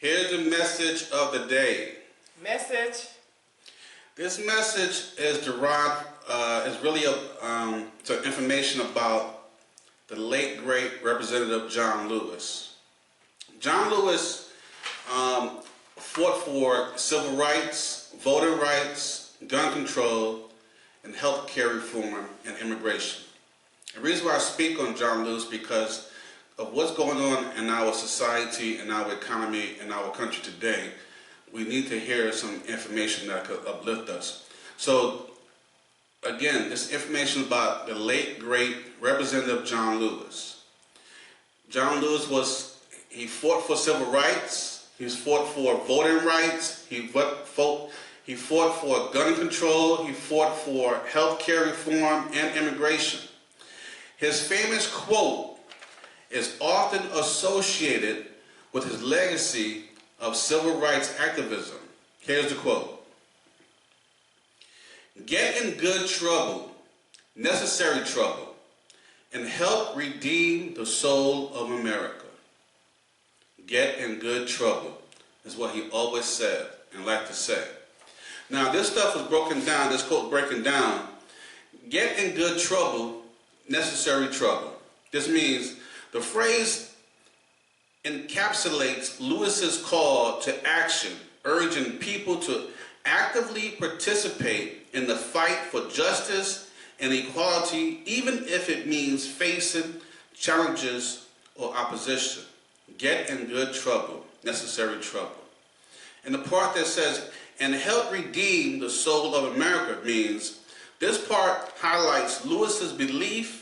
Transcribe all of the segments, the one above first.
Here's the message of the day. Message. This message is derived, is really some information about the late great Representative John Lewis. John Lewis fought for civil rights, voting rights, gun control, and health care reform and immigration. The reason why I speak on John Lewis is because of what's going on in our society, in our economy, in our country today. We need to hear some information that could uplift us. So, again, this information about the late, great Representative John Lewis. John Lewis he fought for civil rights, he fought for voting rights, he fought for gun control, he fought for health care reform and immigration. His famous quote is often associated with his legacy of civil rights activism. Here's the quote. "Get in good trouble, necessary trouble, and help redeem the soul of America." Get in good trouble is what he always said and liked to say. Now this stuff was broken down, this quote breaking down. Get in good trouble, necessary trouble. This means the phrase encapsulates Lewis's call to action, urging people to actively participate in the fight for justice and equality, even if it means facing challenges or opposition. Get in good trouble, necessary trouble. And the part that says, "and help redeem the soul of America," means this part highlights Lewis's belief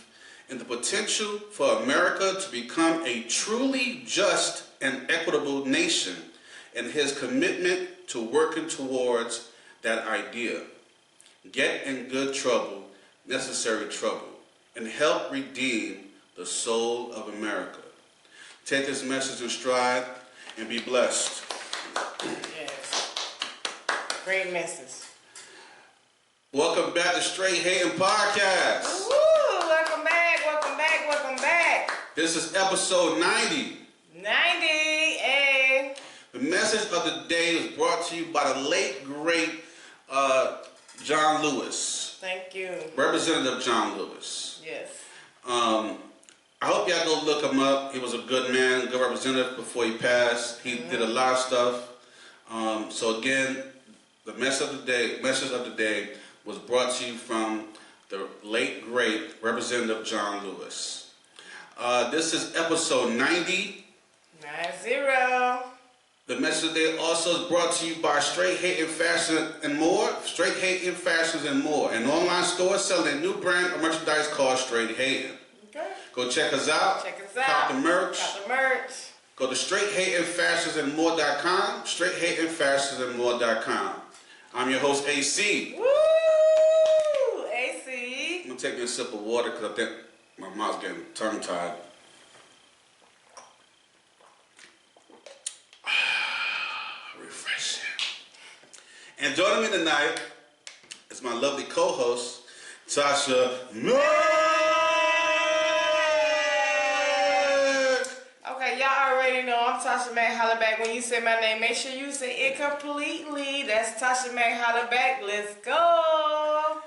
in the potential for America to become a truly just and equitable nation, and his commitment to working towards that idea. Get in good trouble, necessary trouble, and help redeem the soul of America. Take this message in stride and be blessed. Yes. Great message. Welcome back to Straight Hating Podcast. Woo! Welcome back, welcome back, welcome back. This is episode 90. 90, The message of the day is brought to you by the late, great John Lewis. Thank you. Representative John Lewis. Yes. I hope y'all go look him up. He was a good man, good representative before he passed. He did a lot of stuff. So again, the message of the day was brought to you from the late, great Representative John Lewis. This is episode 90. 90. The message of the day also is brought to you by Straight Hating Fashion and More. Straight Hating Fashions and More, an online store selling a new brand of merchandise called Straight Hating. Okay. Go check us out. Check us out. Cop the merch. Cop the merch. Go to straighthatingfashionsandmore.com. Straighthatingfashionsandmore.com. I'm your host, AC. Woo! AC. I'm going to take me a sip of water because I think my mouth's getting tongue-tied. Refreshing. And joining me tonight is my lovely co-host, Tasha Okay, y'all already know I'm Tasha Mac Hollaback. When you say my name, make sure you say it completely. That's Tasha Mac Hollaback. Let's go.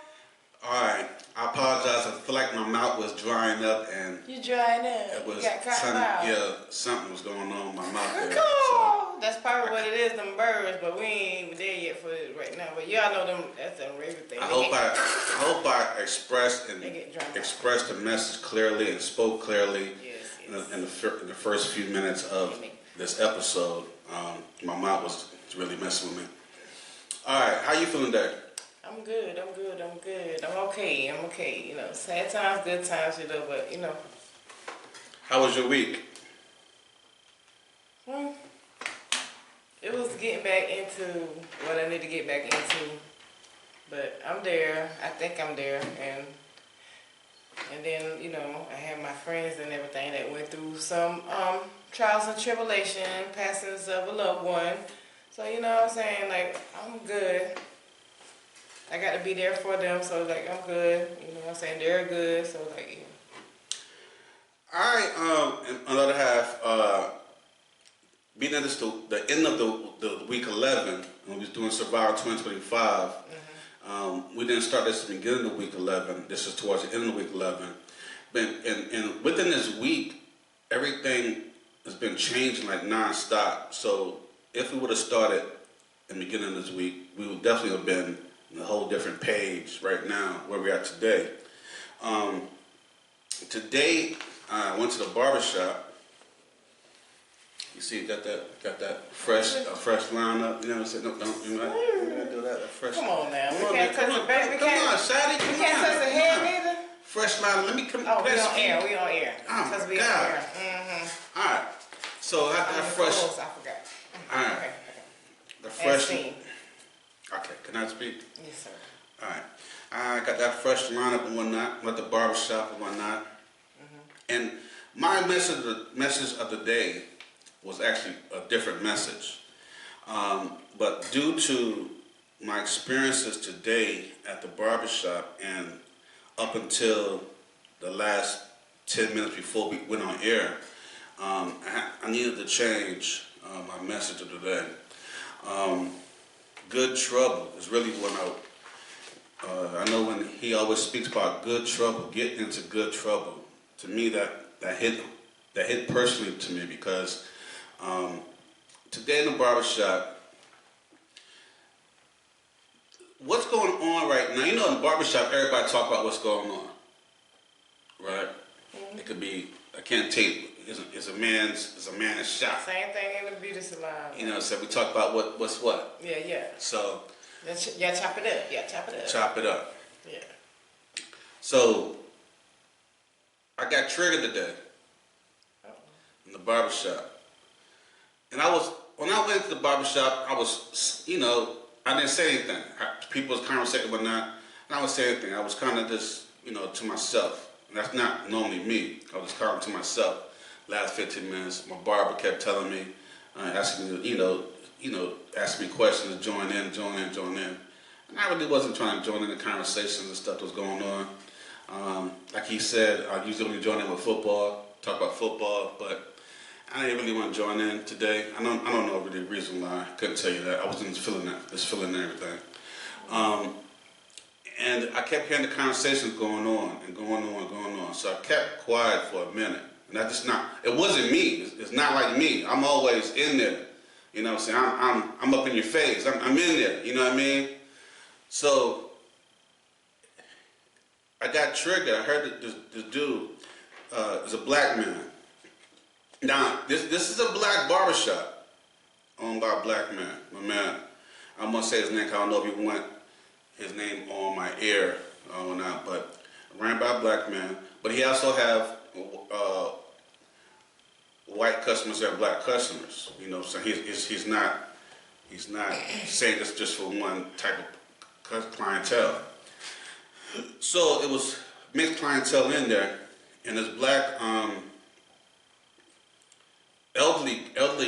Alright, I apologize. I feel like my mouth was drying up and You drying up. it was you got cotton mouth. yeah, something was going on in my mouth there. Cool. That's probably what it is, them birds, but we ain't even there yet for it right now. But y'all know them, that's them everything. I hope I expressed the message clearly and spoke clearly. Yes. In the first few minutes of this episode. My mouth was really messing with me. Alright, how you feeling today? I'm good. I'm okay. You know, sad times, good times, you know, but you know. How was your week? It was getting back into what I need to get back into. But I'm there. I think I'm there. And then, you know, I have my friends and everything that went through some trials and tribulation, passings of a loved one. So, you know what I'm saying? Like, I'm good. I got to be there for them, so, like, I'm good. You know what I'm saying? They're good, so, like, yeah. All right, and on the other half, being that it's the end of the week 11, and we was doing Survivor 2025, we didn't start this at the beginning of week 11. This is towards the end of week 11. But, and within this week, everything has been changing like nonstop. So if we would have started in the beginning of this week, we would definitely have been on a whole different page right now where we're at today. Today, I went to the barbershop. You see, got that fresh lineup. You know what I'm saying? No, don't you gotta do that. Fresh. Come on now. Come on, Can't touch the baby. Come on, Shadi. We can't touch the head neither. Fresh lineup. Let me come. Oh, we on air. We on air. Oh Because my we God. on air. All right. So I got fresh. I forgot. All right. Okay. The fresh. Scene. Okay. Can I speak? Yes, sir. All right. I got that fresh lineup and whatnot. Went to the barbershop and whatnot. And my message of the day was actually a different message. But due to my experiences today at the barbershop and up until the last 10 minutes before we went on air, I needed to change my message of the day. Good trouble is really what I know when he always speaks about good trouble, get into good trouble. To me, that hit personally to me because today in the barbershop, what's going on right now? You know, in the barbershop, everybody talk about what's going on, right? Mm-hmm. It could be, I can't tell you, it's a man's shop. Same thing in the beauty salon. You know, so we talk about what's what. Yeah. So. Yeah, chop it up. Yeah, chop it up. Chop it up. Yeah. So, I got triggered today in the barbershop. And when I went to the barbershop, I was, I didn't say anything. People was conversating and whatnot, and I would say anything. I was kind of just, to myself. And that's not normally me. I was just talking to myself. Last 15 minutes, my barber kept telling me, asking me, asking me questions to join in. And I really wasn't trying to join in the conversations and stuff that was going on. Like he said, I usually only join in with football, talk about football, but I didn't really want to join in today. I don't know really the reason why. I couldn't tell you that. I wasn't just feeling everything. And I kept hearing the conversations going on. So I kept quiet for a minute. And it wasn't me. It's not like me. I'm always in there. You know what I'm saying? I'm up in your face. I'm in there. You know what I mean? So I got triggered. I heard that this dude is a black man. Now, this is a black barbershop owned by a black man. My man, I'm going to say his name because I don't know if you want his name on my air or not, but ran by a black man. But he also have white customers and black customers. So he's not saying this just for one type of clientele. So it was mixed clientele in there, and this black elderly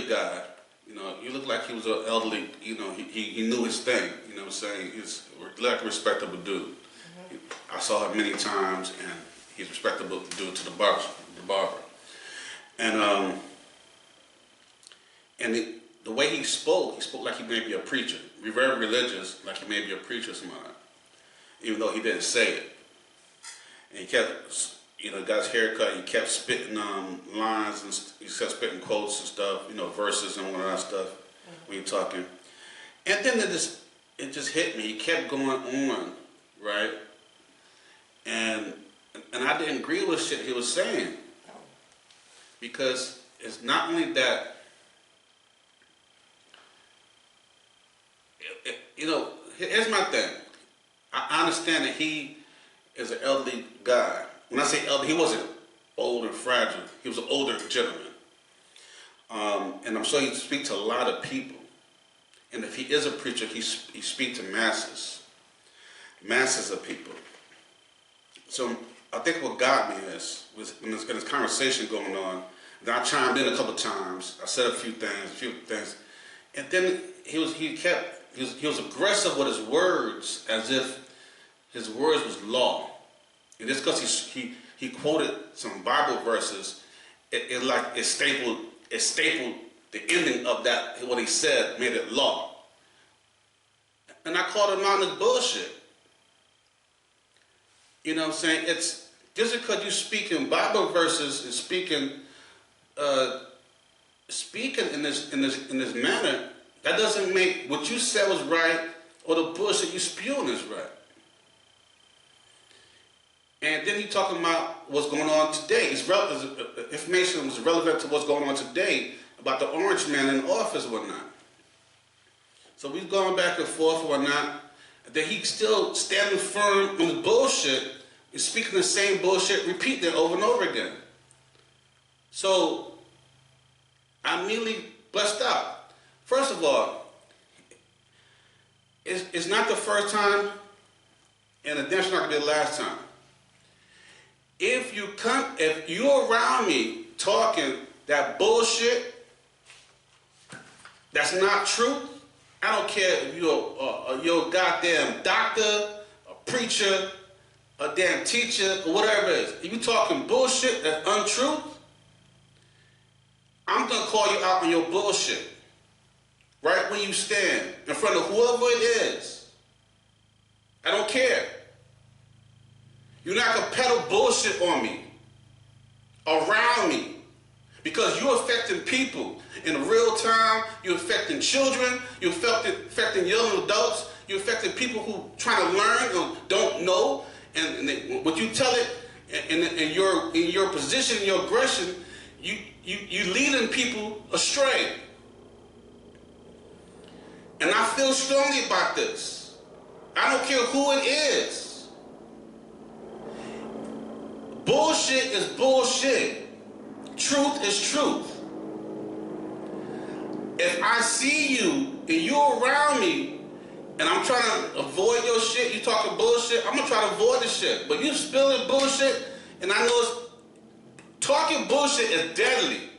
guy. You look like he was an elderly. He knew his thing. You know what I'm saying? He's like a respectable dude. Mm-hmm. I saw him many times, and he's a respectable dude to the barber. And the way he spoke like he may be a preacher. Very religious, like he may be a preacher or something, even though he didn't say it. And he kept, got his hair cut, he kept spitting lines, and he kept spitting quotes and stuff, verses and all that stuff when you're talking. And then it just hit me. He kept going on, right? And I didn't agree with shit he was saying. Because it's not only that, here's my thing. I understand that he is an elderly guy. When I say elderly, he wasn't old and fragile. He was an older gentleman. And I'm sure he speaks to a lot of people. And if he is a preacher, he speaks to masses of people. So I think what got me was when there's been this conversation going on, then I chimed in a couple times. I said a few things, and then he was aggressive with his words, as if his words was law. And just because he quoted some Bible verses, it stapled the ending of that, what he said, made it law. And I called him out on his bullshit. You know what I'm saying? It's just because you speaking Bible verses and speaking in this manner, that doesn't make what you said was right or the bullshit you spewing is right. And then he talking about what's going on today. Information was relevant to what's going on today about the orange man in office and whatnot. So we've gone back and forth and whatnot. That he's still standing firm on the bullshit and speaking the same bullshit, repeating it over and over again. So I immediately blessed out. First of all, it's not the first time, and it's not gonna be the last time. If you're around me talking that bullshit, that's not true. I don't care if you're a goddamn doctor, a preacher, a damn teacher, or whatever it is. If you're talking bullshit that's untrue, I'm gonna call you out on your bullshit. Right where you stand, in front of whoever it is. I don't care. You're not gonna peddle bullshit on me, around me, because you're affecting people in real time. You're affecting children. You're affecting young adults. You're affecting people who trying to learn or don't know. And what you tell it, in your position, in your aggression, you leading people astray. And I feel strongly about this. I don't care who it is. Bullshit is bullshit. Truth is truth. If I see you and you're around me and I'm trying to avoid your shit, you talking bullshit, I'm gonna try to avoid the shit. But you spilling bullshit, and I know talking bullshit is deadly.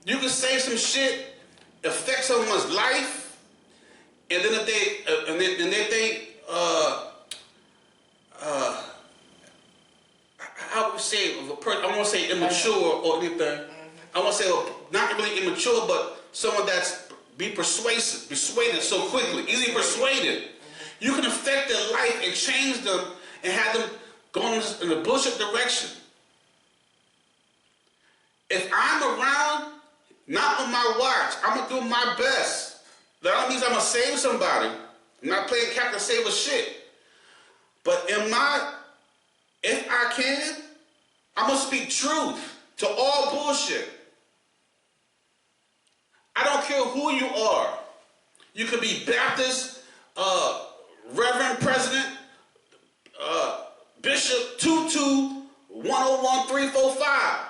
You can say some shit, affect someone's life, and then if they how would you say, if a person, I won't say immature or anything. I won't say not really immature, but someone that's persuaded so quickly, easily persuaded. You can affect their life and change them and have them going in a bullshit direction. If I'm around, not on my watch, I'm gonna do my best. That means I'm gonna save somebody. I'm not playing Captain Save a shit. But if I can, I'm gonna speak truth to all bullshit. I don't care who you are. You could be Baptist, Reverend President, Bishop 22101-345.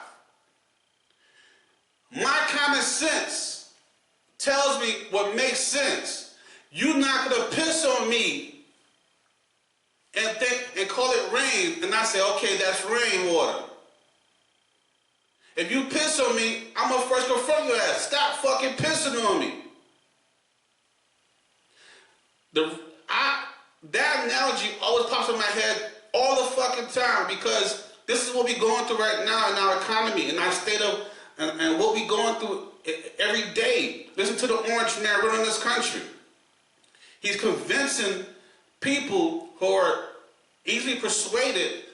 My common sense tells me what makes sense. You're not gonna piss on me and call it rain, and I say, okay, that's rainwater. If you piss on me, I'm gonna first confront your ass. Stop fucking pissing on me. That analogy always pops in my head all the fucking time, because this is what we're going through right now in our economy, in our state of, and what we're going through every day. Listen to the orange man running this country. He's convincing people who are easily persuaded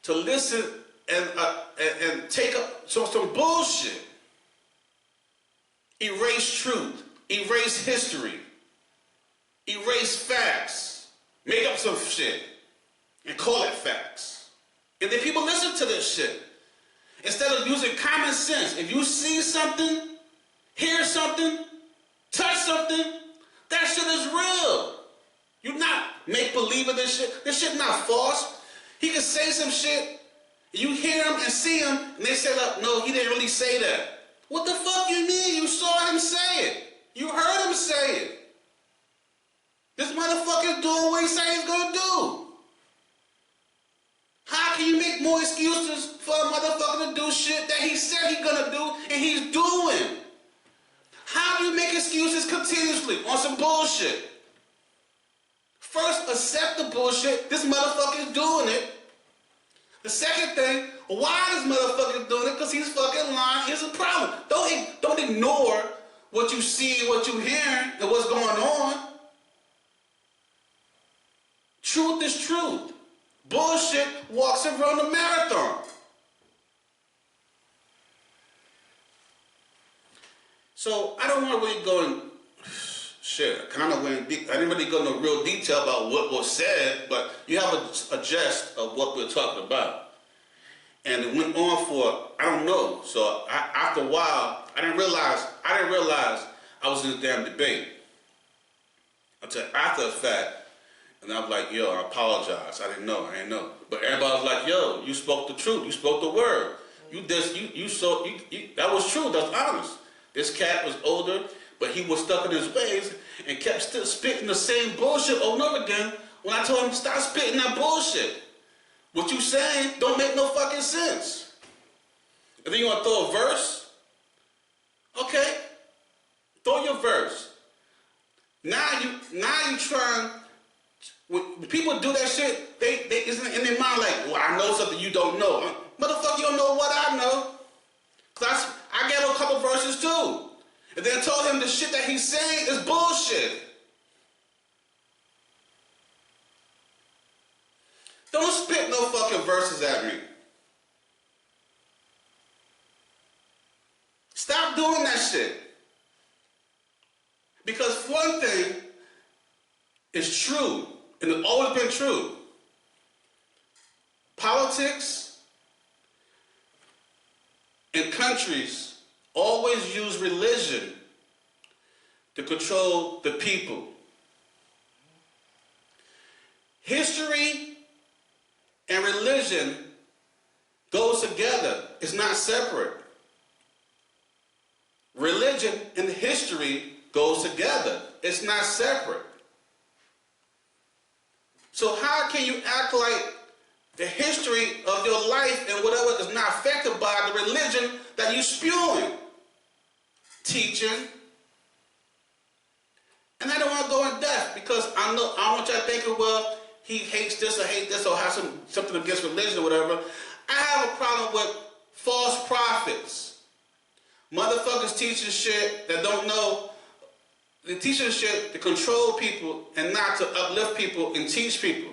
to listen and take up some bullshit. Erase truth. Erase history. Erase facts. Make up some shit and call it facts. And then people listen to this shit. Instead of using common sense, if you see something, hear something, touch something, that shit is real. You're not make-believe of this shit. This shit not false. He can say some shit, you hear him and see him, and they say, no, he didn't really say that. What the fuck you mean? You saw him say it. You heard him say it. This motherfucker is doing what he said he's gonna do. How can you make more excuses for a motherfucker to do shit that he said he's gonna do and he's doing? How do you make excuses continuously on some bullshit? First, accept the bullshit. This motherfucker is doing it. The second thing, why this motherfucker doing it, because he's fucking lying. Here's a problem. Don't ignore what you see, what you hearing, and what's going on. Truth is truth. Bullshit walks around the marathon. So I don't want to really go in, shit, I kind of went deep. I didn't really go into real detail about what was said, but you have a gist of what we're talking about. And it went on for, I don't know. So after a while, I didn't realize I was in this damn debate. Until after the fact, and I was like, yo, I apologize. I didn't know. But everybody was like, yo, you spoke the truth. You spoke the word. That was true. That's honest. This cat was older, but he was stuck in his ways and kept still spitting the same bullshit over and over again when I told him, stop spitting that bullshit. What you saying don't make no fucking sense. And then you want to throw a verse? Okay. Throw your verse. Now you trying, when people do that shit, they it's in their mind like, well, I know something you don't know. Motherfucker, you don't know what I know. Cause I gave him a couple verses too. And then told him the shit that he's saying is bullshit. Don't spit no fucking verses at me. Stop doing that shit. Because one thing is true, and it's always been true. Politics and countries always use religion to control the people. History and religion goes together. It's not separate. Religion and history goes together. It's not separate. So how can you act like the history of your life and whatever is not affected by the religion that you're spewing, teaching? And I don't want to go in depth because I don't want y'all thinking, well, he hates this or has something against religion or whatever. I have a problem with false prophets. Motherfuckers teaching shit that don't know. They're teaching shit to control people and not to uplift people and teach people.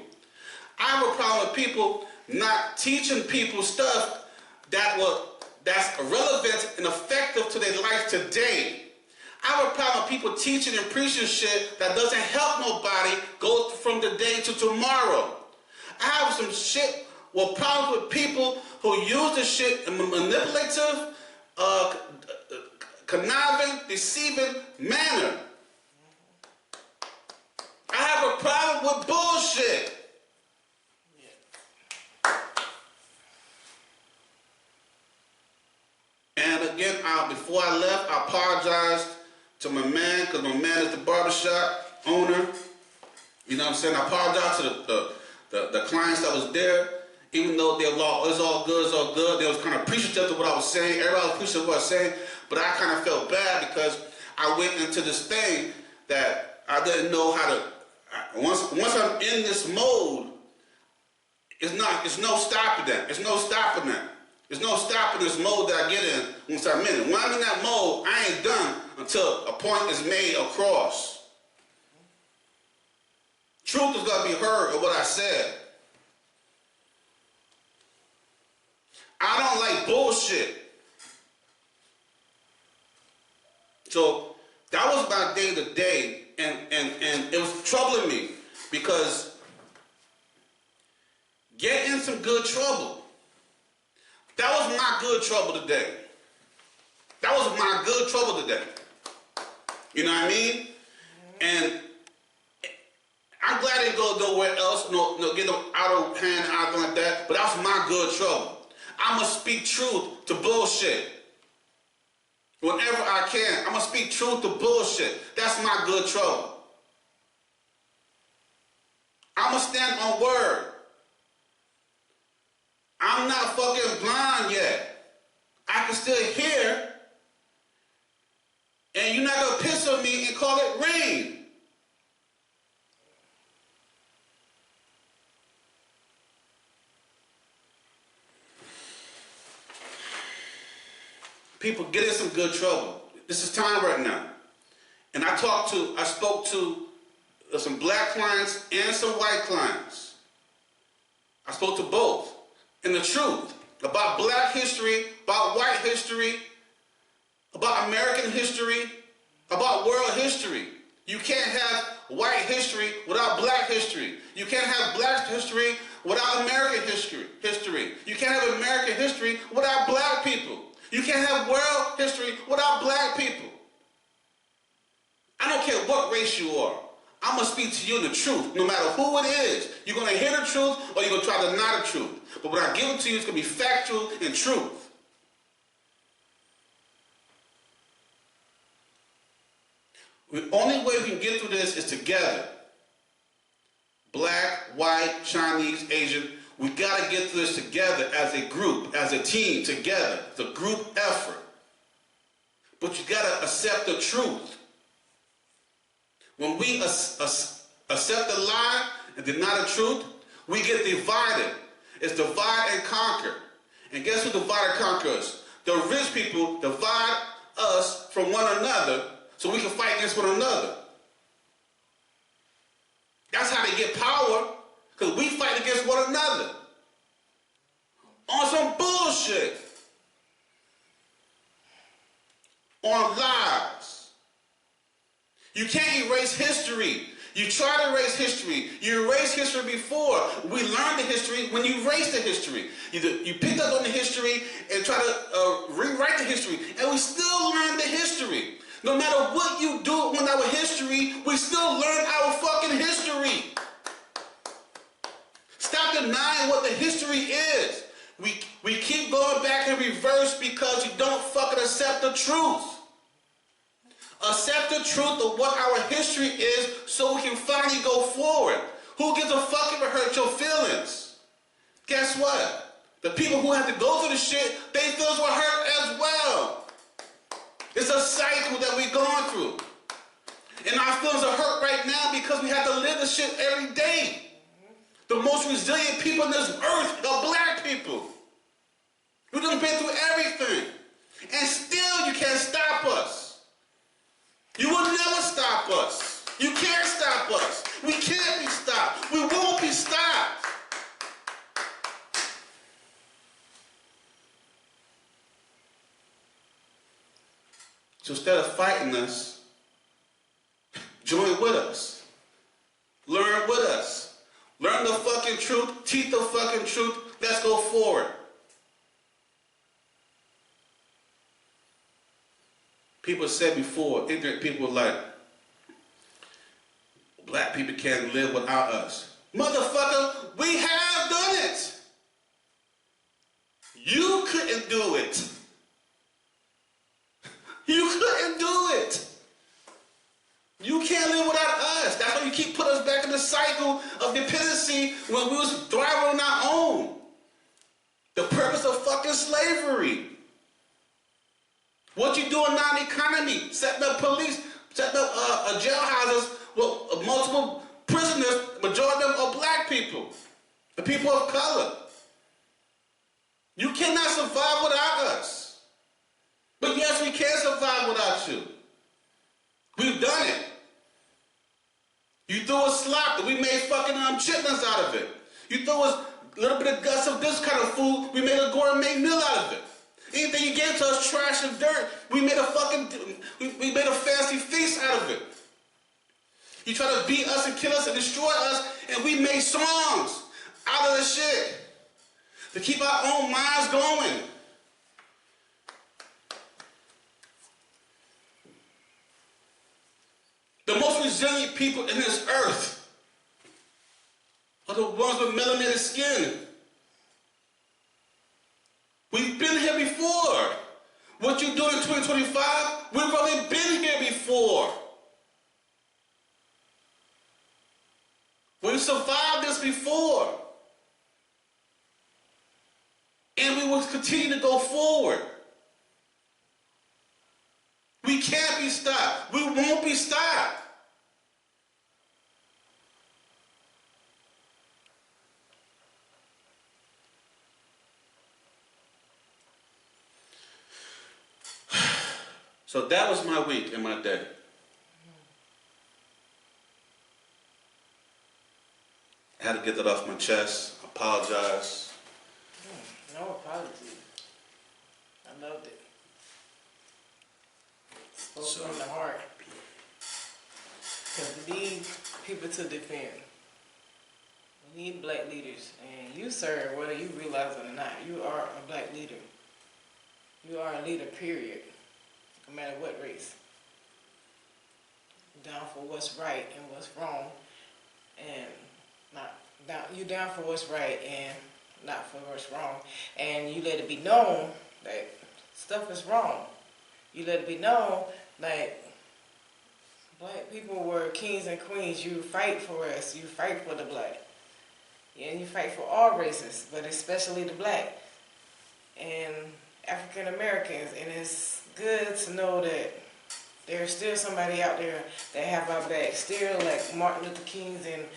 I have a problem with people not teaching people stuff that's relevant and effective to their life today. I have a problem with people teaching and preaching shit that doesn't help nobody go from today to tomorrow. I have some shit with problems with people who use this shit in a manipulative, conniving, deceiving manner. I have a problem with bullshit. And again, before I left, I apologized to my man, because my man is the barbershop owner. You know what I'm saying? I apologize to the clients that was there, even though it was all good. They was kind of appreciative of what I was saying. Everybody was appreciative of what I was saying, but I kind of felt bad because I went into this thing that I didn't know how to. Once I'm in this mode, it's no stopping that. There's no stopping that. There's no stopping this mode that I get in once I'm in it. When I'm in that mode, I ain't done until a point is made across. Truth is going to be heard of what I said. I don't like bullshit. So that was my day to day, and it was troubling me because get in some good trouble. That was my good trouble today. That was my good trouble today. You know what I mean? And I'm glad I didn't go nowhere else, get no out of hand, anything like that, but that was my good trouble. I'm going to speak truth to bullshit. Whenever I can, I'm going to speak truth to bullshit. That's my good trouble. I'm going to stand on word. I'm not fucking blind yet. I can still hear. And you're not going to piss on me and call it rain. people get in some good trouble. This is time right now. And I spoke to some black clients and some white clients. I spoke to both. And the truth about black history, about white history, about American history, about world history. You can't have white history without black history. You can't have black history without American history. You can't have American history without black people. You can't have world history without black people. I don't care what race you are. I'm going to speak to you the truth, no matter who it is. You're going to hear the truth or you're going to try to deny the truth. But what I give it to you is going to be factual and truth. The only way we can get through this is together. Black, white, Chinese, Asian. We got to get through this together as a group, as a team, together. It's a group effort. But you got to accept the truth. When we accept the lie and deny the truth, we get divided. It's divide and conquer. And guess who divide and conquer us? The rich people divide us from one another so we can fight against one another. That's how they get power, because we fight against one another. On some bullshit. On lies. You can't erase history. You try to erase history. You erased history before. We learned the history when you erased the history. You picked up on the history and try to rewrite the history. And we still learn the history. No matter what you do with our history, we still learn our fucking history. Stop denying what the history is. We keep going back in reverse because you don't fucking accept the truth. Accept the truth of what our history is so we can finally go forward. Who gives a fuck if it hurts your feelings? Guess what? The people who have to go through the shit, their feelings will hurt as well. It's a cycle that we're going through. And our feelings are hurt right now because we have to live this shit every day. The most resilient people on this earth are black people. We've done been through everything. And still you can't stop us. You will never stop us. You can't stop us. We can't be stopped. We won't be stopped. So instead of fighting us, join with us. Learn with us. Learn the fucking truth. Teach the fucking truth. Let's go forward. People said before, ignorant people like, black people can't live without us. Motherfucker, we have done it. You couldn't do it. You couldn't do it. You can't live without us. That's why you keep putting us back in the cycle of dependency when we was thriving on our own. The purpose of fucking slavery. What you doing now in the economy? Setting up police, setting up jailhouses with multiple prisoners, majority of them are black people. The people of color. You cannot survive without us. But yes, we can survive without you. We've done it. You threw us slop, we made fucking chitlins out of it. You threw us a little bit of guts of this kind of food, we made a gourmet meal out of it. Anything you gave to us, trash and dirt, we made we made a fancy feast out of it. You try to beat us and kill us and destroy us, and we made songs out of the shit to keep our own minds going. The most resilient people in this earth are the ones with melanated skin. We've been here before. What you do in 2025, we've already been here before. We've survived this before. And we will continue to go forward. We can't be stopped. We won't be stopped. So that was my week and my day. I had to get that off my chest. Apologize. No apology. I loved it. Spoke from the heart. Because we need people to defend. We need black leaders. And you, sir, whether you realize it or not, you are a black leader. You are a leader, period. No matter what race. Down for what's right and what's wrong. And not down, you down for what's right and not for what's wrong. And you let it be known that stuff is wrong. You let it be known that black people were kings and queens. You fight for us. You fight for the black. And you fight for all races, but especially the black and African Americans. And it's good to know that there's still somebody out there that have our back. Still like Martin Luther Kings and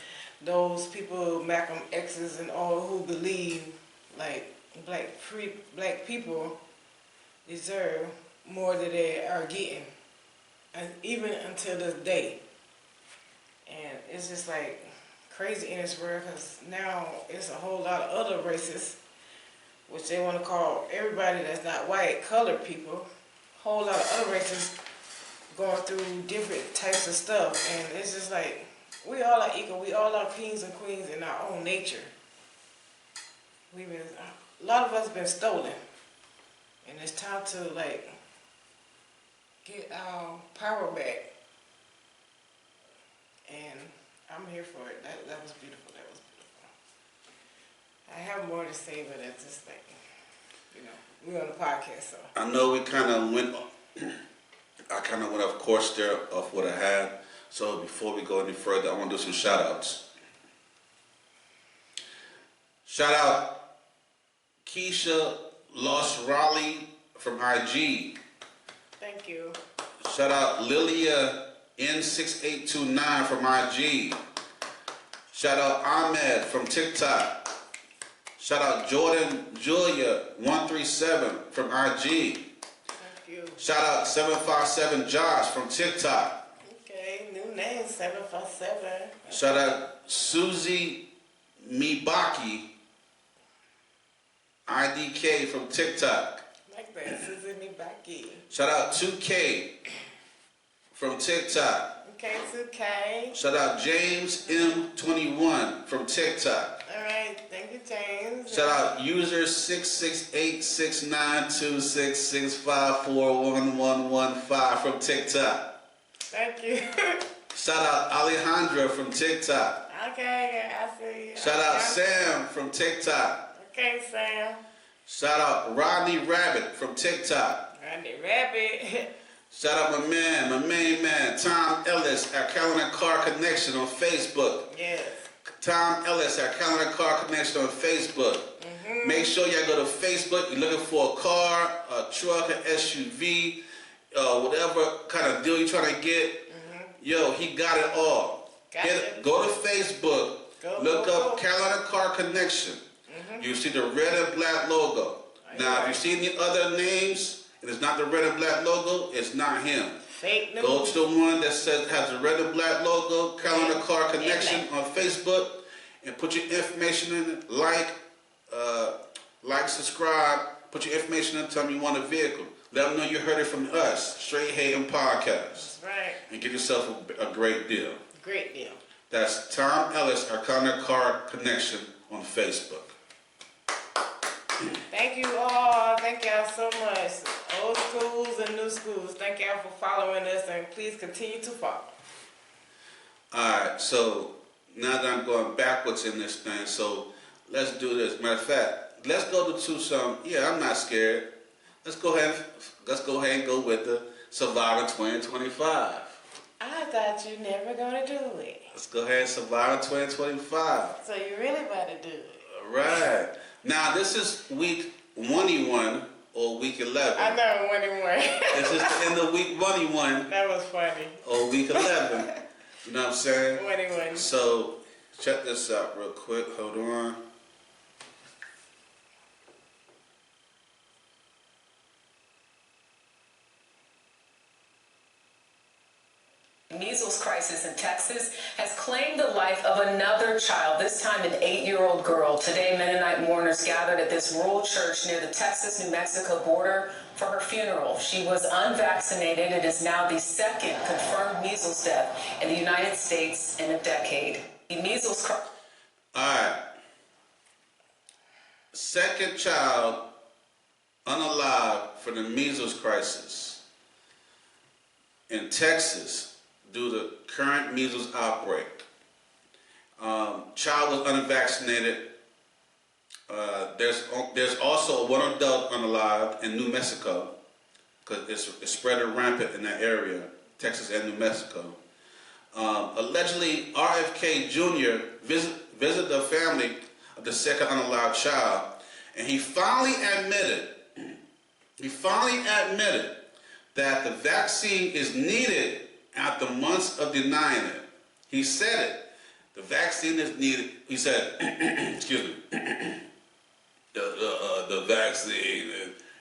those people, Malcolm X's and all, who believe like black people deserve more than they are getting, and even until this day. And it's just like crazy in this world, because now it's a whole lot of other races, which they want to call everybody that's not white, colored people. Whole lot of other races going through different types of stuff, and it's just like, we all are equal. We all are kings and queens in our own nature. A lot of us have been stolen, and it's time to like get our power back. And I'm here for it. That was beautiful. That was beautiful. I have more to say, but it's just like, we're on the podcast, so. I know we kind of went. I kind of went off course there of what I had. So before we go any further, I want to do some shout outs. Shout out Keisha Lost Raleigh from IG. Thank you. Shout out Lilia N6829 from IG. Shout out Ahmed from TikTok. Shout out Jordan Julia 137 from IG. Thank you. Shout out 757 Josh from TikTok. New name, 757. Shout out Susie Mibaki, IDK from TikTok. Like that, Susie Mibaki. Shout out 2K from TikTok. Okay, 2K. Shout out James M21 from TikTok. All right, thank you, James. Shout out user 668692665411115 from TikTok. Thank you. Shout out Alejandra from TikTok. Okay, I see you. Shout out Sam from TikTok. Okay, Sam. Shout out Rodney Rabbit from TikTok. Rodney Rabbit. Shout out my main man, Tom Ellis at Calendar Car Connection on Facebook. Yes. Tom Ellis at Calendar Car Connection on Facebook. Mm-hmm. Make sure y'all go to Facebook. You're looking for a car, a truck, an SUV, whatever kind of deal you're trying to get. Mm-hmm. Yo, he got it all. Go to Facebook. Look up Calendar Car Connection. Mm-hmm. You see the red and black logo. Now, if you see any other names, and it's not the red and black logo, it's not him. Fake news. Go to the one that says has the red and black logo, Calendar Car Connection on Facebook, and put your information in it. Like, subscribe, put your information in, tell them you want a vehicle. Let them know you heard it from us, Straight Hating Podcast. That's right. And get yourself a great deal. Great deal. That's Tom Ellis, our Calendar Car Connection on Facebook. Thank you all. Thank y'all so much. Old schools and new schools. Thank y'all for following us, and please continue to follow. Alright, so now that I'm going backwards in this thing, so let's do this. Matter of fact, let's go to some, I'm not scared. Let's go ahead and go with the Survivor 2025. I thought you never gonna do it. Let's go ahead and Survivor 2025. So you really about to do it. Alright. Now this is week Oney-One or week 11. I know Oney-One. This is the end of week Oney-One. That was funny. Or week 11. You know what I'm saying? Oney-One. So check this out real quick. Hold on. Measles crisis in Texas has claimed the life of another child, this time an 8-year-old girl. Today, Mennonite mourners gathered at this rural church near the Texas-New Mexico border for her funeral. She was unvaccinated. It is now the second confirmed measles death in the United States in a decade. The measles crisis. All right. Second child unalived for the measles crisis in Texas due to current measles outbreak. Child was unvaccinated. There's also one adult unalived in New Mexico because it's spreading rampant in that area, Texas and New Mexico. Allegedly, RFK Jr. visited the family of the second unalived child, and he finally admitted that the vaccine is needed after months of denying it. He said it. The vaccine is needed. He said, excuse me, the vaccine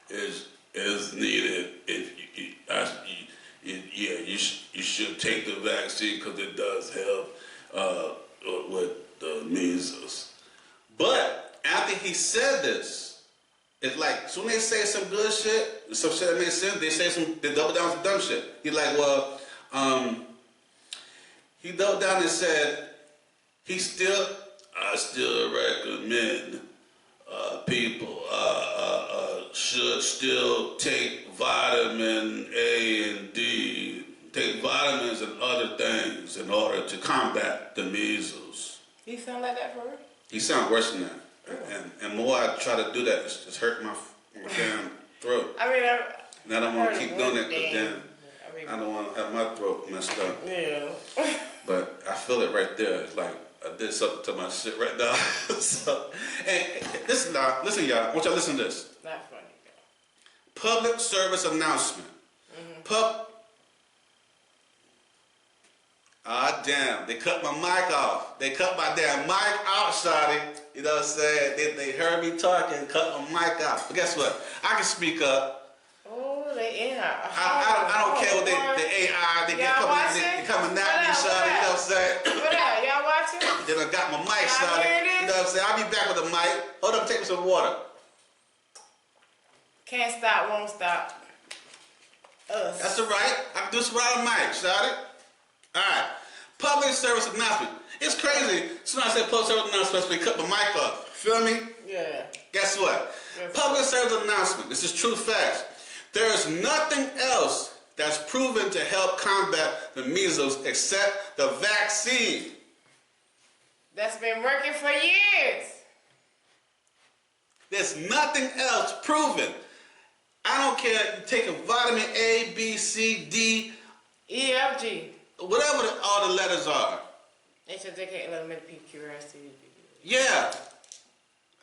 is needed. You should take the vaccine because it does help with the measles. But after he said this, it's like, as soon as they say some good shit, some shit that makes sense, they double down some dumb shit. He's like, well, he doubled down and said, I still recommend people should still take vitamin A and D, take vitamins and other things in order to combat the measles. He sound like that for real? He sounds worse than that. And more I try to do that, it's hurt my damn throat. I mean, and I don't want to keep doing that because then I don't want to have my throat messed up. Yeah. But I feel it right there. It's like I did something to my shit right now. So, and listen, y'all. I want y'all to listen to this. Not funny. Public service announcement. Damn, they cut my mic off. They cut my damn mic out, shawty. You know what I'm saying? They heard me talking, cut my mic off. But guess what? I can speak up. Oh, they in. I don't care what they AI, they coming at me, shawty. You know what I'm saying? What up? Y'all watching? Then I got my mic, shawty. You know what I'm saying? I'll be back with the mic. Hold up, take me some water. Can't stop, won't stop. Us. That's all right. I can do some right on mic, shawty. All right. Public service announcement. It's crazy. As soon as I say public service announcement, they cut my mic off. Feel me? Yeah. Guess what? Yes. Public service announcement. This is true facts. There is nothing else that's proven to help combat the measles except the vaccine. That's been working for years. There's nothing else proven. I don't care. You're taking vitamin A, B, C, D, E, F, G. Whatever all the letters are. H, I, J, K, L, M, N, P, Q, R, S, T, U, V. Yeah.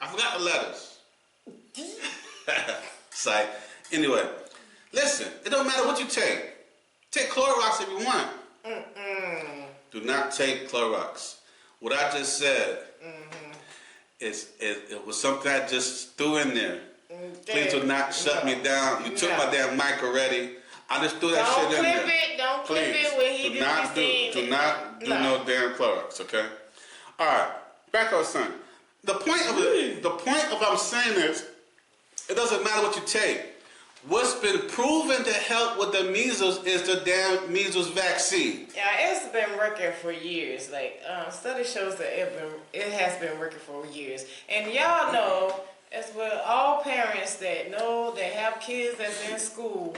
I forgot the letters. Psych. Anyway, listen. It don't matter what you take. Take Clorox if you want. Do not take Clorox. What I just said it was something I just threw in there. Please do not shut me down. You took my damn mic already. I just threw that shit in there. Don't clip it when he do not do no damn Clorox, okay? All right, back on son. The point of what I'm saying is, it doesn't matter what you take. What's been proven to help with the measles is the damn measles vaccine. Yeah, it's been working for years. Like study shows that it has been working for years. And y'all know, as well, all parents that have kids that's in school.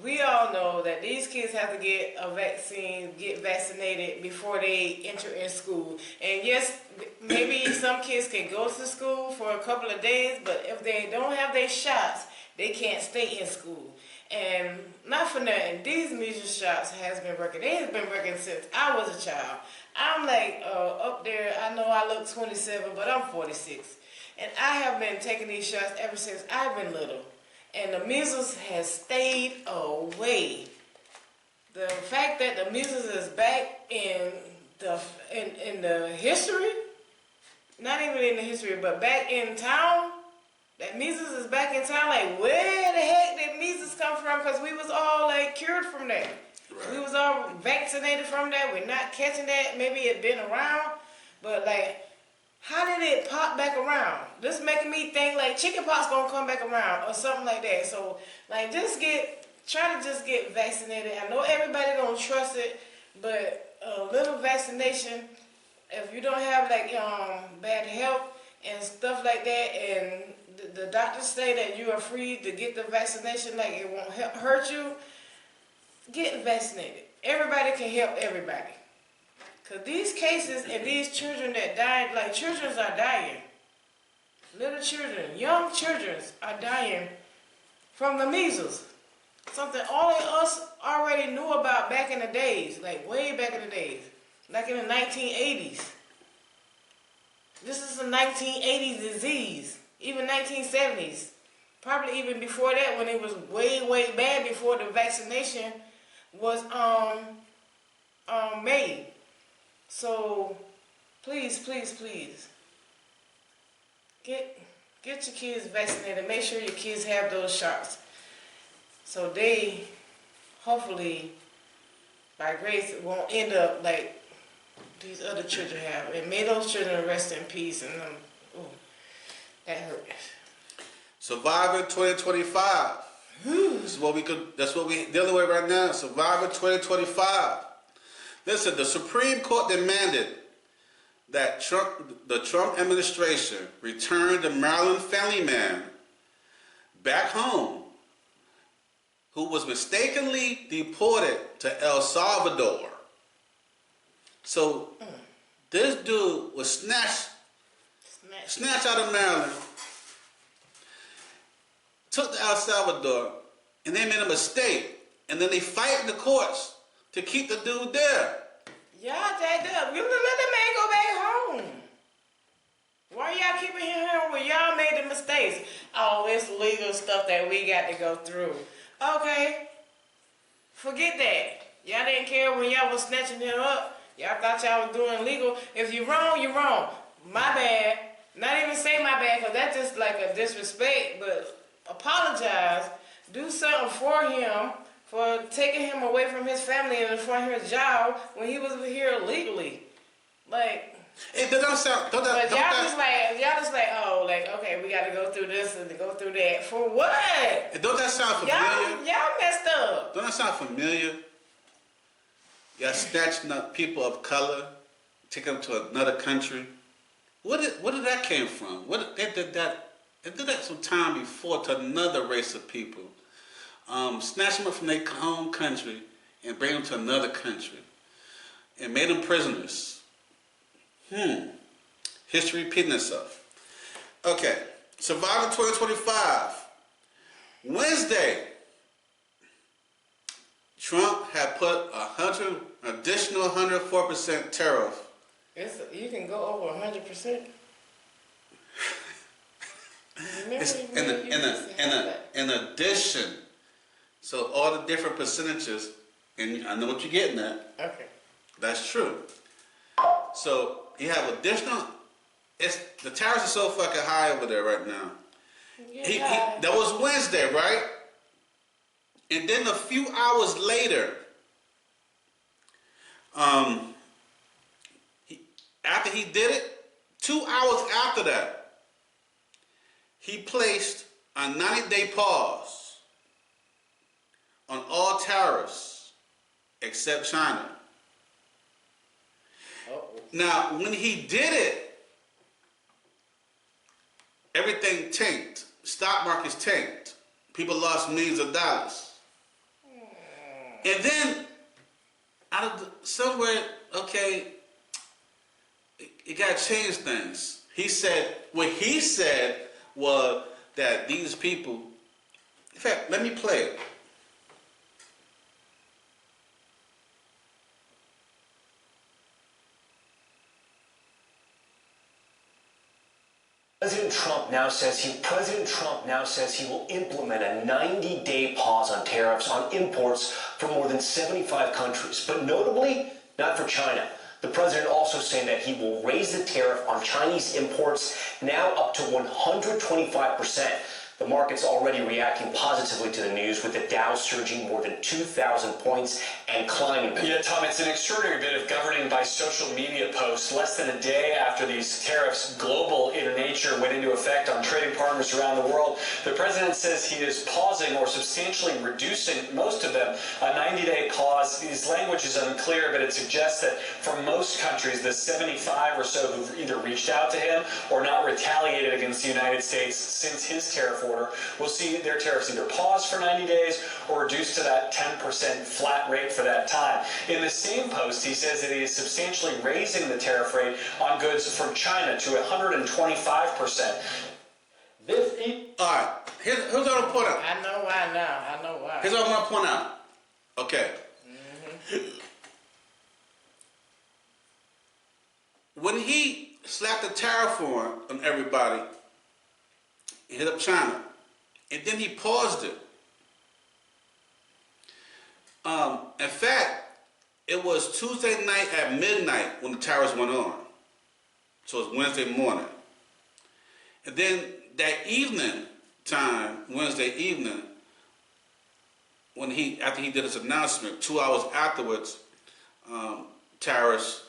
We all know that these kids have to get a vaccine, get vaccinated before they enter in school. And yes, maybe some kids can go to school for a couple of days, but if they don't have their shots, they can't stay in school. And not for nothing, these measles shots has been working. They have been working since I was a child. I'm like up there, I know I look 27, but I'm 46. And I have been taking these shots ever since I've been little. And the measles has stayed away. The fact that the measles is back in the history, not even in the history, but back in town, that measles is back in town. Like, where the heck did measles come from? Because we was all like cured from that. Right. We was all vaccinated from that. We're not catching that. Maybe it been around, but like, how did it pop back around? This making me think like chickenpox gonna come back around or something like that. So like, try to just get vaccinated. I know everybody don't trust it, but a little vaccination, if you don't have like bad health and stuff like that, and the doctors say that you are free to get the vaccination, like it won't hurt you, get vaccinated. Everybody can help everybody. Because these cases and these children that died, like children are dying. Little children, young children are dying from the measles. Something all of us already knew about back in the days, like way back in the days, like in the 1980s. This is a 1980s disease, even 1970s. Probably even before that, when it was way, way bad, before the vaccination was made. So please, please, please, get your kids vaccinated. Make sure your kids have those shots. So they, hopefully, by grace, won't end up like these other children have. And may those children rest in peace. And that hurt. Survivor 2025. That's what we dealing with right now. Survivor 2025. Listen, the Supreme Court demanded that the Trump administration return the Maryland family man back home who was mistakenly deported to El Salvador. So this dude was snatched out of Maryland, took to El Salvador, and they made a mistake. And then they fight in the courts to keep the dude there. Y'all jacked up. You let the man go back home. Why y'all keeping him here when y'all made the mistakes? Oh, it's legal stuff that we got to go through. Okay. Forget that. Y'all didn't care when y'all was snatching him up. Y'all thought y'all was doing legal. If you're wrong, you're wrong. My bad. Not even say my bad, because that's just like a disrespect, but apologize. Do something for him, for taking him away from his family and from his job when he was here illegally. Like, it doesn't sound. But y'all just like, oh, like, okay, we got to go through this and go through that. For what? Don't that sound familiar? Y'all messed up. Don't that sound familiar? Y'all snatching up people of color, taking them to another country. Where did that came from? They did that some time before to another race of people. Snatch them up from their home country and bring them to another country and made them prisoners. History repeating itself. Okay, Survivor 2025. Wednesday, Trump had put additional 104% tariff. You can go over 100%. It's in addition. So all the different percentages, and I know what you're getting at. Okay. That's true. So you have additional. The tariffs are so fucking high over there right now. Yeah. That was Wednesday, right? And then a few hours later, after he did it, 2 hours after that, he placed a 90-day pause on all tariffs except China. Uh-oh. Now, when he did it, everything tanked. Stock markets tanked. People lost millions of dollars. And then, out of somewhere, okay, it got to change things. What he said was that these people, in fact, let me play it. President Trump now says he will implement a 90-day pause on tariffs on imports from more than 75 countries, but notably not for China. The president also saying that he will raise the tariff on Chinese imports now up to 125%. The market's already reacting positively to the news, with the Dow surging more than 2,000 points and climbing. Yeah, Tom, it's an extraordinary bit of governing by social media posts. Less than a day after these tariffs, global in nature, went into effect on trading partners around the world, the president says he is pausing or substantially reducing most of them. A 90-day pause. His language is unclear, but it suggests that for most countries, the 75 or so who've either reached out to him or not retaliated against the United States since his tariff order will see their tariffs either paused for 90 days or reduced to that 10% flat rate for that time. In the same post, he says that he is substantially raising the tariff rate on goods from China to 125%. All right, here's what I'm gonna point out. I know why now. I know why. Here's what I'm gonna point out. Okay. When he slapped the tariff on everybody, he hit up China, and then he paused it. In fact, it was Tuesday night at midnight when the tariffs went on. So it's Wednesday morning. And then that evening time, Wednesday evening, after he did his announcement, 2 hours afterwards, tariffs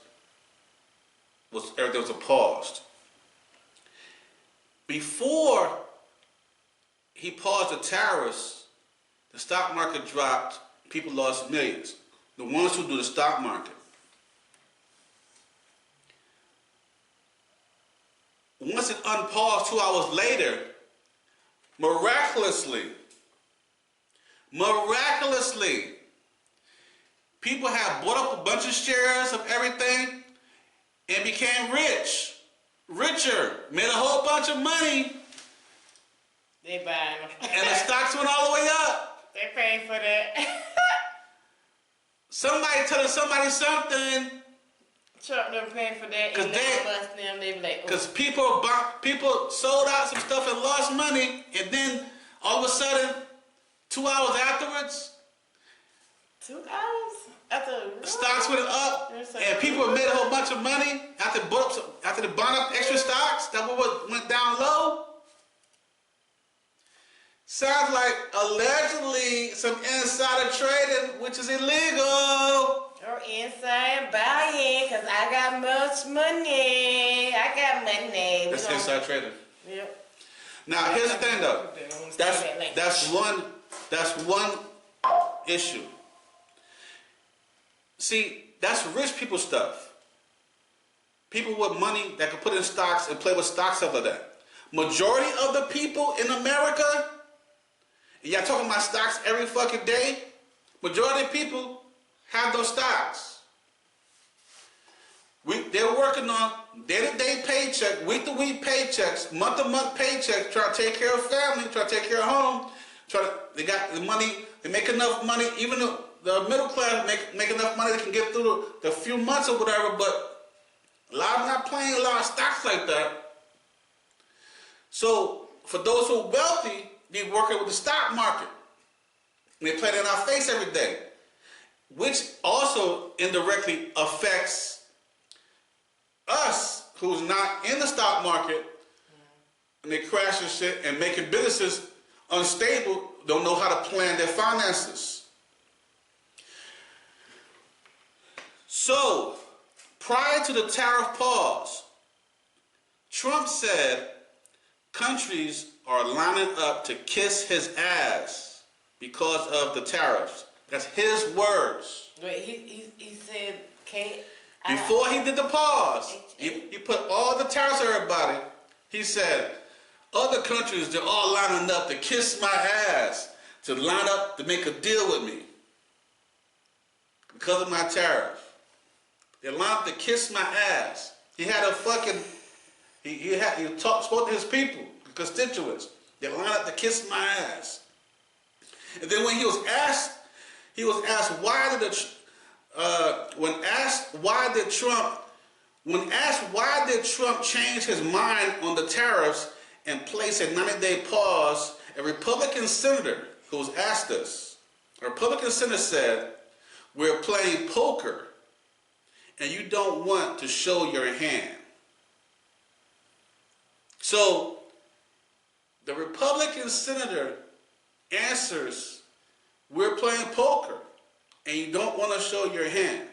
everything was paused. Before he paused the tariffs, the stock market dropped. People lost millions. The ones who do the stock market. Once it unpaused 2 hours later, miraculously, people have bought up a bunch of shares of everything and became richer, made a whole bunch of money, They buying them. and the stocks went all the way up. They paying for that. Somebody telling somebody something, Trump them paying for that. 'Cause And they- bust them. They be like, because people sold out some stuff and lost money, and then all of a sudden, 2 hours afterwards, 2 hours after the stocks went up, and people made a whole bunch of money after they bought up extra stocks that went down low. Sounds like allegedly some insider trading, which is illegal. Or inside buying, because I got much money. I got money. That's inside trading. Yep. Now here's the thing though. That's one issue. See, that's rich people stuff. People with money that can put in stocks and play with stocks, stuff like that. Majority of the people in America, and y'all talking about stocks every fucking day, majority of people have those stocks. They're working on day-to-day paycheck, week-to-week paychecks, month-to-month paychecks, trying to take care of family, trying to take care of home. They got the money, they make enough money, even the middle class make enough money they can get through the few months or whatever, but a lot of them not playing a lot of stocks like that. So for those who are wealthy, they working with the stock market. And they play it in our face every day, which also indirectly affects us who's not in the stock market, and they crashing shit and making businesses unstable, don't know how to plan their finances. So, prior to the tariff pause, Trump said countries are lining up to kiss his ass because of the tariffs. That's his words. Wait, he said, can't. Before he did the pause, he put all the tariffs on everybody. He said, other countries, they're all lining up to kiss my ass, to line up to make a deal with me because of my tariff. They're lined up to kiss my ass. He had a fucking, he spoke to his people, constituents. They're lined up to kiss my ass. And then when he was asked why did why did Trump change his mind on the tariffs and place a 90-day pause, a Republican senator who was asked this, a Republican senator said, we're playing poker and you don't want to show your hand. So the Republican senator answers, we're playing poker, and you don't want to show your hand.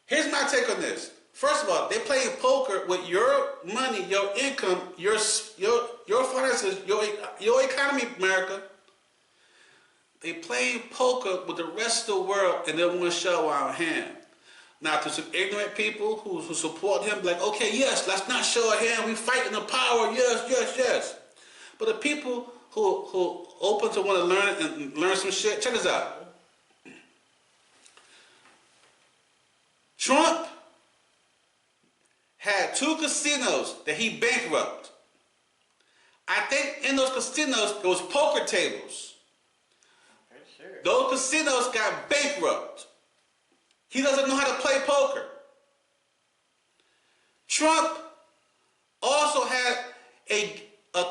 Here's my take on this. First of all, they're playing poker with your money, your income, your finances, your economy, America. They're playing poker with the rest of the world, and they want to show our hand. Now, to some ignorant people who support him, like, okay, yes, let's not show our hand. We fight in the power. Yes, yes, yes. But the people who open to want to learn and learn some shit, check this out. Trump had 2 casinos that he bankrupted. I think in those casinos there was poker tables. Sure. Those casinos got bankrupt. He doesn't know how to play poker. Trump also had a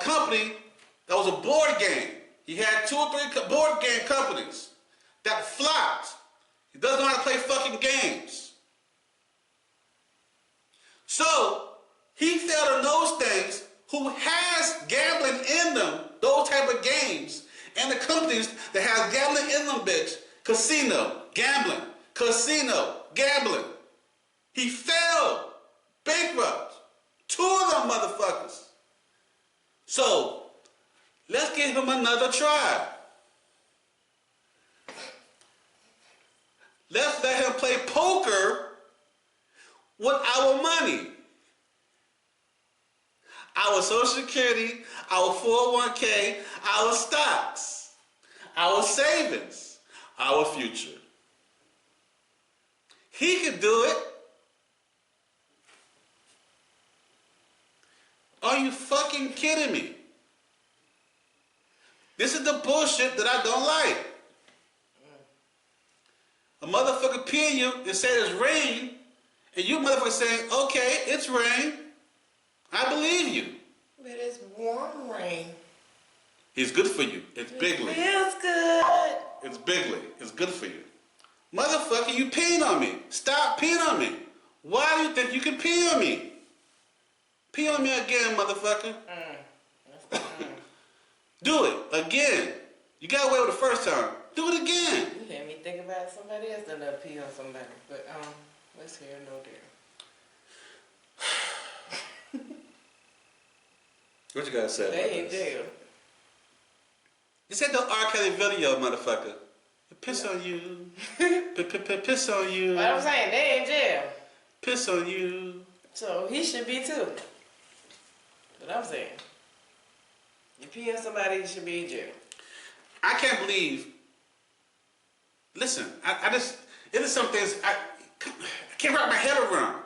company that was a board game. He had 2 or 3 board game companies that flopped. He doesn't know how to play fucking games. So, he failed in those things. Who has gambling in them, those type of games, and the companies that have gambling in them, bitch. Casino, gambling. Casino, gambling. He failed. Bankrupt. 2 of them motherfuckers. So, let's give him another try. Let's let him play poker with our money. Our Social Security, our 401k, our stocks, our savings, our future. He could do it. Are you fucking kidding me? This is the bullshit that I don't like. A motherfucker pee you and say it's rain, and you motherfucker saying, okay, it's rain. I believe you. But it's warm rain. It's good for you. It's bigly. It feels good. It's bigly. It's good for you. Motherfucker, you peeing on me. Stop peeing on me. Why do you think you can pee on me? Pee on me again, motherfucker. Do it again. You got away with it the first time. Do it again. You made me think about somebody else that love pee on somebody. But let's hear no dear. What you gotta say about They ain't this? jail. You said the R. Kelly video, motherfucker. Piss on you. Piss on you. But I'm saying they in jail. Piss on you. So he should be too. But I'm saying. You pee on somebody, you should be in jail. I can't believe. Listen, I just. It is some things I can't wrap my head around.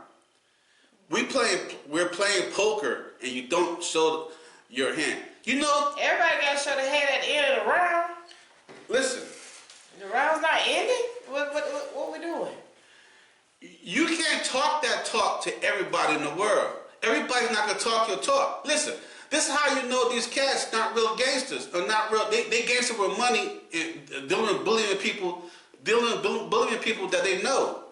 We're playing poker, and you don't show your hand. You know. Everybody gotta show their hand at the end of the round. Listen. The round's not ending. What we doing? You can't talk that talk to everybody in the world. Everybody's not gonna talk your talk. Listen. This is how you know these cats not real gangsters or not real. They gangster with money and dealing with bullying people that they know.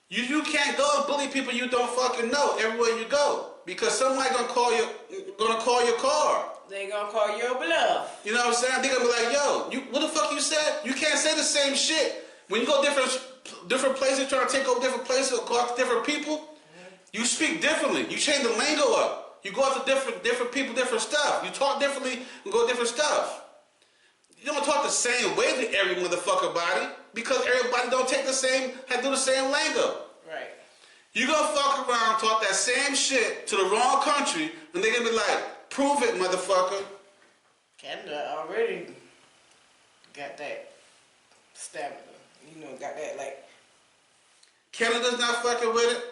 You can't go and bully people you don't fucking know everywhere you go because somebody gonna call your car. They gonna call your bluff. You know what I'm saying? They gonna be like, yo, what the fuck you said? You can't say the same shit when you go different places, trying to take over different places or go out to different people. You speak differently. You change the lingo up. You go out to different people, different stuff. You talk differently and go different stuff. You don't talk the same way to every motherfucker body because everybody don't take the same, do the same lingo. Right. You gonna fuck around, talk that same shit to the wrong country, and they gonna be like, prove it, motherfucker. Canada already got that stamina. You know, got that like. Canada's not fucking with it.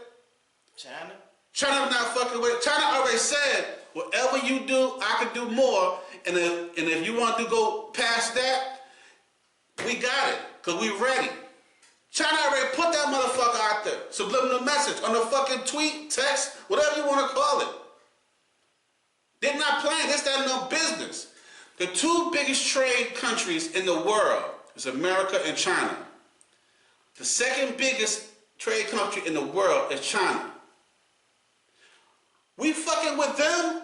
China. China's not fucking with it. China already said, whatever you do, I can do more. And if you want to go past that, we got it. Because we ready. China already put that motherfucker out there. Subliminal message on the fucking tweet, text, whatever you want to call it. They're not playing. This, that, no business. The 2 biggest trade countries in the world is America and China. The 2nd biggest trade country in the world is China. We fucking with them?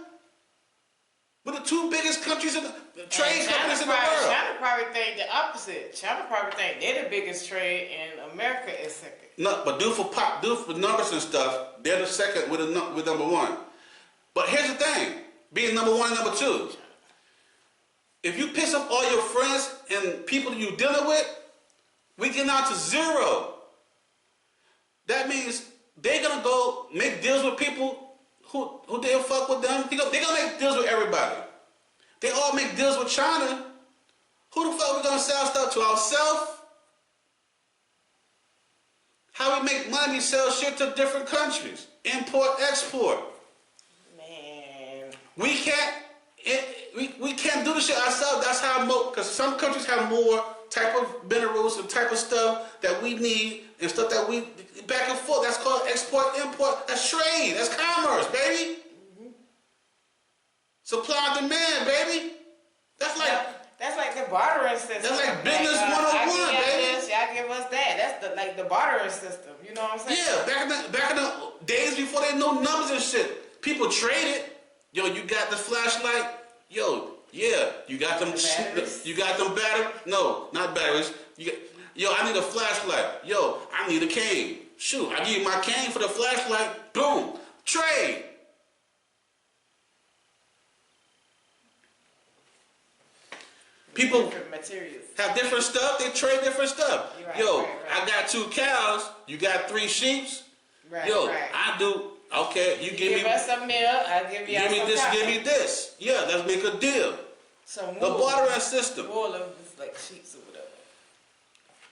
We're the two biggest countries in the trade companies in the world. China probably think the opposite. China probably think they're the biggest trade and America is second. No, but do for numbers and stuff, they're the second with number one. But here's the thing, being number one and number two. If you piss off all your friends and people you're dealing with, we get down to zero. That means they're gonna go make deals with people who didn't fuck with them. They're gonna make deals with everybody. They all make deals with China. Who the fuck are we gonna sell stuff to? Ourselves? How we make money, sell shit to different countries. Import, export. Man. We can't do this shit ourselves. That's how, because some countries have more type of minerals and type of stuff that we need and stuff that we, back and forth. That's called export, import. That's trade. That's commerce, baby. Mm-hmm. Supply and demand, baby. That's like the bartering system. That's like business 101, baby. Y'all give us that. That's the bartering system. You know what I'm saying? Yeah, back in the days before they knew numbers and shit, people traded. Yo, you got the flashlight? Yo, yeah, you got them. You got them batteries? No, not batteries. Yo, I need a flashlight. Yo, I need a cane. Shoot, I give you my cane for the flashlight. Boom, trade. People different materials have different stuff. They trade different stuff. Right, Yo, right. I got 2 cows. You got 3 sheep. Right, Yo, right. I do. Okay, you give me. us some milk. I give you Give me some this. cotton. Give me this. Yeah, let's make a deal. Some The wool. bartering system. Wool of like sheets or whatever.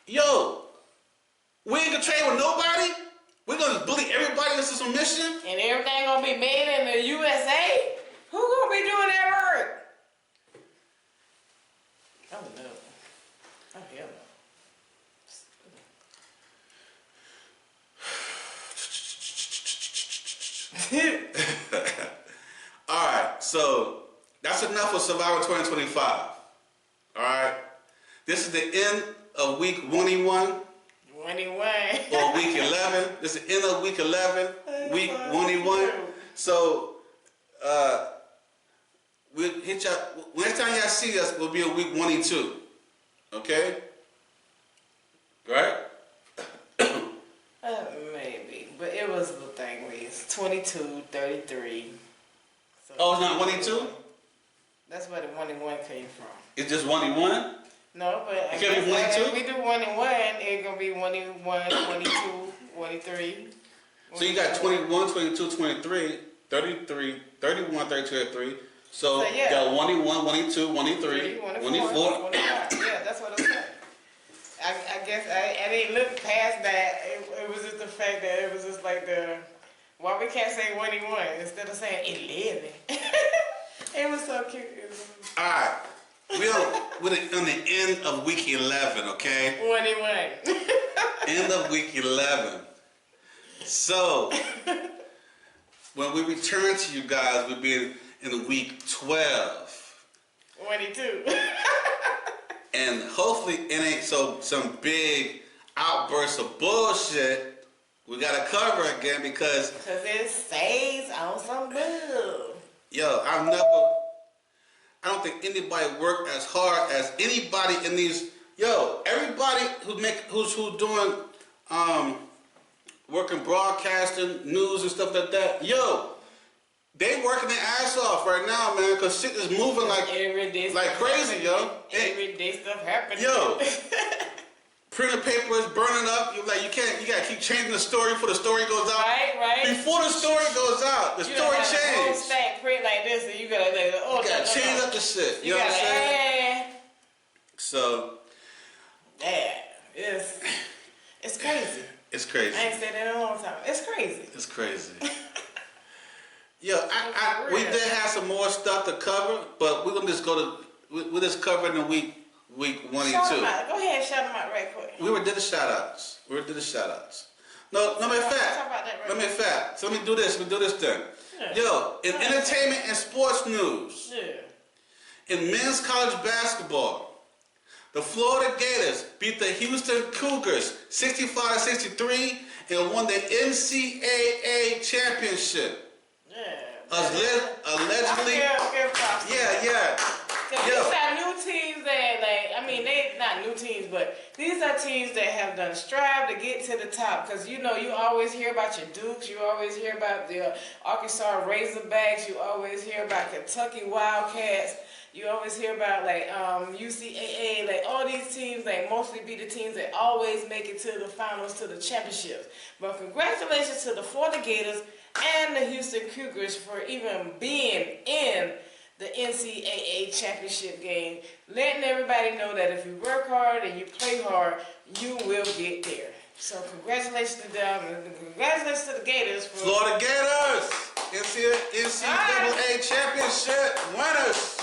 Yo, we ain't gonna trade with nobody. We're gonna bully everybody into submission. And everything gonna be made in the USA? Who gonna be doing that work? Oh no. Oh hell no. All right, so that's enough for Survivor 2025. All right, this is the end of week 1-1. 21. Or week 11. This is the end of week 11, week 1-1. So, we'll hit y'all. Next time y'all see us, we'll be in week 1-2. Okay? Right? Maybe. But it was the thing where it's 22, 33. So Oh, it's not 1-2? that's where the 1-1 came from. It's just 1-1? No, but I It can't be guess 1-2? if we do 1-1, it's gonna be 1-1, 22, 23. So you got 21, 22, 23, 33, 31, 32, 33. So yeah. you got 1-1, 1-2, 1-3, 1-4. 25. Yeah, that's what I'm saying. I guess I didn't look past that. It was just the fact that it was just like why we can't say 1-1 instead of saying 11. It was so cute. All right. We're on the end of week 11, okay? 1-1. End of week 11. So, when we return to you guys, we'll be in week 12. 22. And hopefully it ain't some big outburst of bullshit we gotta cover again because it stays on some boo. yo, I don't think anybody worked as hard as anybody in these. Yo, everybody who's doing working broadcasting, news and stuff like that. Yo, they working their ass off right now, man, because shit is moving like crazy, yo. Every day stuff happening. Yo, printer paper is burning up. You gotta keep changing the story before the story goes out. Right. Before the story goes out, the story You whole changed. stack print like this, and you gotta Change up the shit. You know what I'm saying? So, yeah, it's crazy. It's crazy. I ain't said that in a long time. It's crazy. It's crazy. Yo, we did have some more stuff to cover, but we're gonna just we'll just cover it in week 1 and 2. Go ahead and shout them out right quick. We did the shout outs. No, matter of fact. Let me fact. So let me do this. We do this then. Yeah. Yo, in entertainment and sports news. Yeah. In men's college basketball, the Florida Gators beat the Houston Cougars 65-63 and won the NCAA championship. Yeah. allegedly. Yeah. These are new teams that, like, I mean, they not new teams, but these are teams that have done strive to get to the top. Because, you know, you always hear about your Dukes, you always hear about the Arkansas Razorbacks, you always hear about Kentucky Wildcats, you always hear about, like, UCAA, like, all these teams, like, mostly be the teams that always make it to the finals, to the championships. But congratulations to the Florida Gators and the Houston Cougars for even being in the NCAA championship game, letting everybody know that if you work hard and you play hard, you will get there. So congratulations to them, and congratulations to the Gators. For Florida Gators, NCAA championship winners.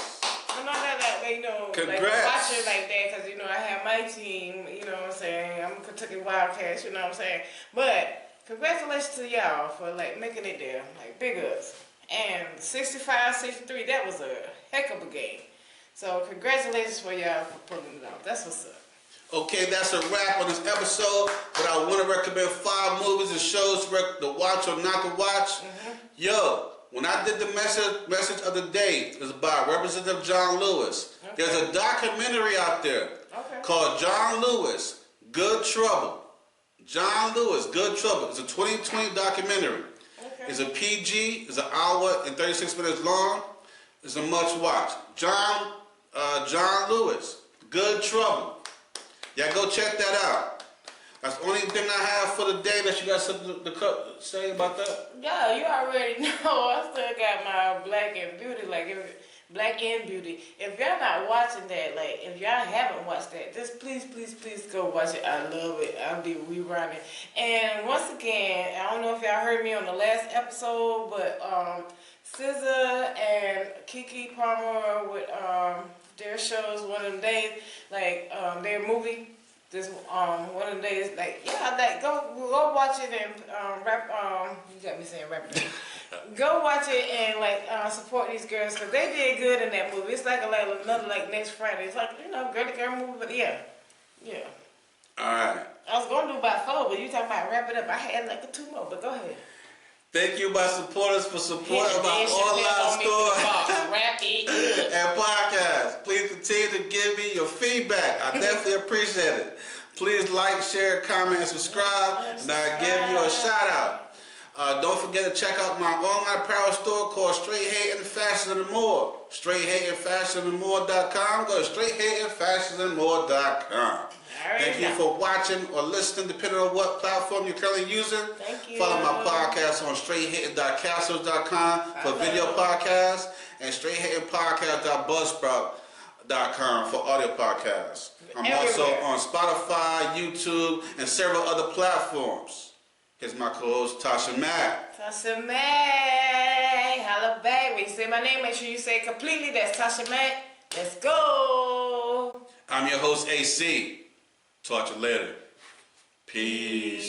I'm not that way, you know, Congrats. like watching like that, because, you know, I have my team, you know what I'm saying, I'm Kentucky Wildcats, you know what I'm saying, but congratulations to y'all for, like, making it there, like, big ups. And 65-63, that was a heck of a game. So congratulations for y'all for pulling it off. That's what's up. Okay, that's a wrap on this episode. But I want to recommend 5 movies and shows to watch or not to watch. Yo, when I did the message of the day, it's about Representative John Lewis. Okay. There's a documentary out there called John Lewis, Good Trouble. John Lewis, Good Trouble. It's a 2020 documentary. It's a PG. It's an hour and 36 minutes long. It's a must watch. John Lewis, Good Trouble. Y'all go check that out. That's the only thing I have for the day. That you got something to say about that? Yeah, you already know. I still got my Black and Beauty, Black and Beauty. If y'all not watching that, like, if y'all haven't watched that, just please go watch it. I love it. I'll be rerunning. And once again, I don't know if y'all heard me on the last episode, but SZA and Keke Palmer with their shows one of them days, like their movie. This one of the days, like, yeah, like go watch it and rap. You got me saying rap. Go watch it and, like, support these girls, because they did good in that movie. It's like another, like, next Friday. It's like, you know, girl to girl movie, but yeah. All right. I was gonna do about 4, but you talking about wrap it up. I had like 2 more, but go ahead. Thank you, my supporters, for supporting my online store Wrap it and podcast. Please continue to give me your feedback. I definitely appreciate it. Please like, share, comment, and subscribe, and I'll give you a shout out. Don't forget to check out my online apparel store called Straight Hating Fashion and More. StraightHatingFashionandMore.com. Go to StraightHatingFashionandMore.com. Thank you for watching or listening, depending on what platform you're currently using. Thank you. Follow my podcast on StraightHating.castles.com for video podcasts, and StraightHatingPodcast.buzzsprout.com for audio podcasts. I'm also on Spotify, YouTube, and several other platforms. Here's my co-host, Tasha Mack. Tasha Mack. Holla back. When you say my name, make sure you say it completely. That's Tasha Mack. Let's go. I'm your host, AC. Talk to you later. Peace.